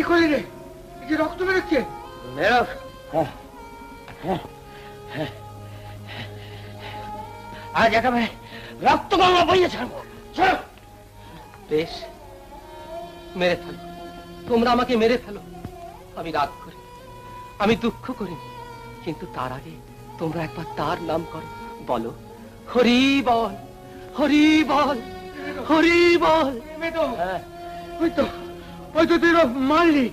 করে রে? এই যে রক্ত বেরোচ্ছে। আজ একেবারে রক্ত গঙ্গা বইয়ে ছাড়বো। বেশ, মেরে ফেলো, তোমরা আমাকে মেরে ফেলো। আমি রাগ করি, আমি দুঃখ করি, কিন্তু তার আগে তোমরা একবার তার নাম করো। বলো, হরি বল, হরি বল, হরি বল। ওই তো তুই মারলি।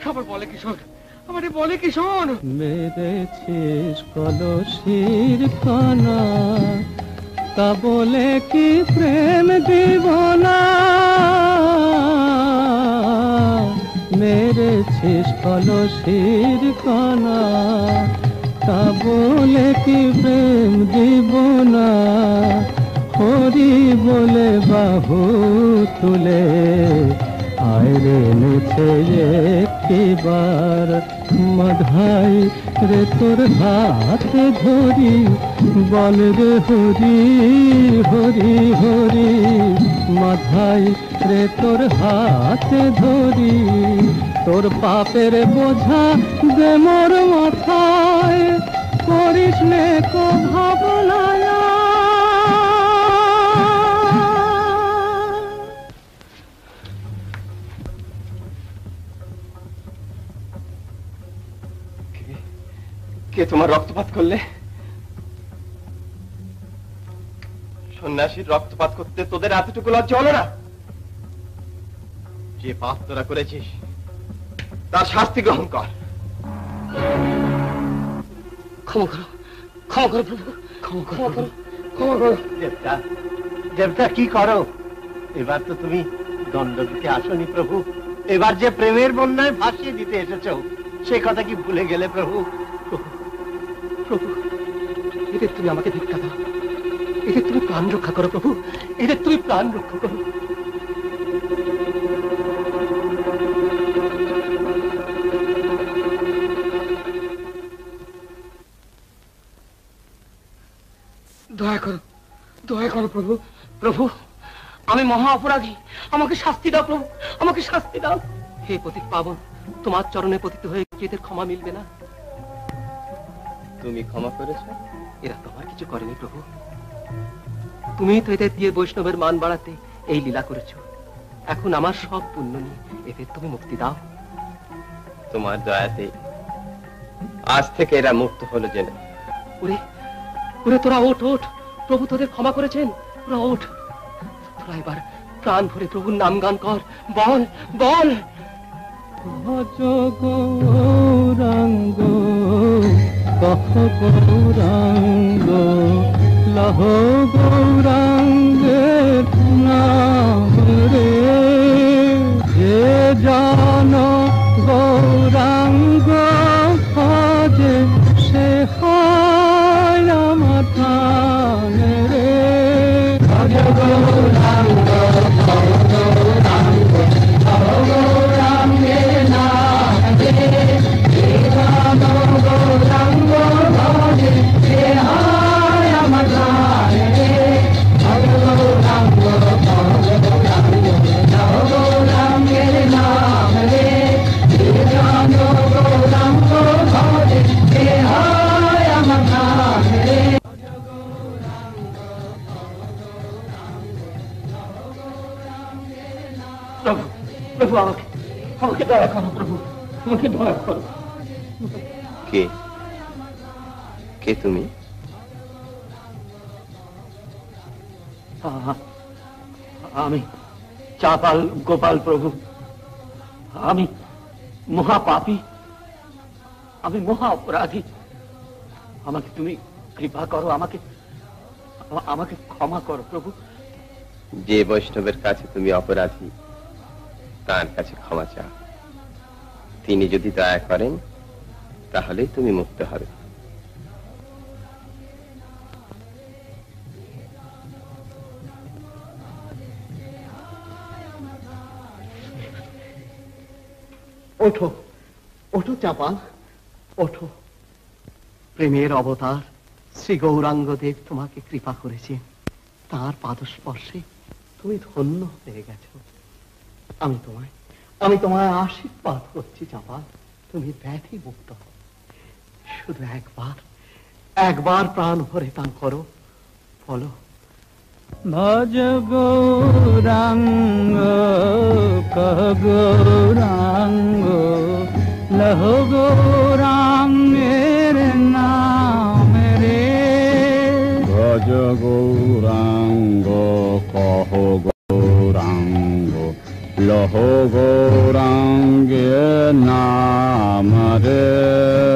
আবার বলে কি শোন, আমার বলে কি শোন। মেরেছিস কলসির খানা, তা বলে কি প্রেম দিব না? মেরেছিস কলসির খানা, তা বলে কি প্রেম দিব না? হরি বলে বাহু তুলে আয়রে নেছে একটিবার মাধাই রে তোর হাতে ধরি, বল রে হরি হরি হরি। মাধাই রে তোর হাতে ধরি, তোর পাপের বোঝা দে মোর মাথায়, করিস নে কো ভাবনা। কে তোমার রক্তপাত করলে? সন্ন্যাসীর রক্তপাত করতে তোদের এতটুকু লজ্জা হলো না? যে পাপ তোরা করেছিস তার শাস্তি গ্রহণ কর। ক্ষমা করো, ক্ষমা করো প্রভু, ক্ষমা করো, ক্ষমা করো। দেবতা, দেবতা কি করো? এবার তো তুমি দণ্ড দিতে আসনি প্রভু, এবার যে প্রেমের বন্যায় ভাসিয়ে দিতে এসেছ সে কথা কি ভুলে গেলে প্রভু? প্রভু, এদের তুমি আমাকে ভিক্ষা দাও, এদের তুমি প্রাণ রক্ষা করো প্রভু, এদের তুমি প্রাণ রক্ষা করো। দয়া করো, দয়া করো প্রভু। প্রভু, আমি মহা অপরাধী, আমাকে শাস্তি দাও প্রভু, আমাকে শাস্তি দাও। হে পতিত পাবন, তোমার চরণে পতিত হয়ে কি এদের ক্ষমা মিলবে না? তুমি ক্ষমা করেছ? এরা তোমার কিছু করেনি প্রভু, তুমি তো এদের দিয়ে বৈষ্ণবের মান বাড়াতে এই লীলা করেছো। এখন আমার সব পুণ্য নিয়ে এদের তুমি মুক্তি দাও। তোমার দয়াতে আজ থেকে এরা মুক্ত হলো জেনে। ওরে ওরে, তোরা ওঠ ওঠ, প্রভু তোদের ক্ষমা করেছেন, তোরা ওঠ। তোরা এবার প্রাণ ভরে প্রভুর নাম গান কর, বল বল। ভজ গৌরাঙ্গ কহ গৌরাঙ্গ, লহ গৌরাঙ্গের নাম রে। যে জন গৌরাঙ্গ ভজে সে হয় আমার প্রাণ রে। ভজ গৌরাঙ্গ কহ গৌরাঙ্গ, লহ গৌরাঙ্গের নাম রে। যে জন গৌরাঙ্গ ভজে সে হয় আমার প্রাণ রে। ভজ গৌরাঙ্গ কহ গৌরাঙ্গ, লহ গৌরাঙ্গের নাম রে। যে জন গৌরাঙ্গ ভজে সে হয় আমার প্রাণ রে। প্রভু, প্রভু আমাকে আমাকে দয়া করো প্রভু, আমাকে দয়া করো। কে কে তুমি? আমি চাপাল গোপাল প্রভু, আমি মহাপাপী, আমি মহা অপরাধী। আমাকে তুমি কৃপা করো, আমাকে আমাকে ক্ষমা করো প্রভু। যে বৈষ্ণবের কাছে তুমি অপরাধী তার কাছে ক্ষমা চাও, তিনি যদি দয়া করেন তাহলেই তুমি মুক্ত হবে। ওঠো ওঠো চাপাল, ওঠো। প্রেমের অবতার শ্রী গৌরাঙ্গদেব তোমাকে কৃপা করেছেন, তাঁর পাদস্পর্শে তুমি ধন্য হয়ে গেছ। আমি তোমায় আশীর্বাদ করছি চাঁপা, তুমি ব্যাধি মুক্ত হও। শুধু একবার প্রাণ ভরে দান করো, বলো। ভজ গৌরাঙ্গ কহ গৌরাঙ্গ লহ গৌরাঙ্গের নাম রে। ভজ গৌরাঙ্গ কহ গৌরাঙ্গ লহ গৌরাঙ্গের নাম রে।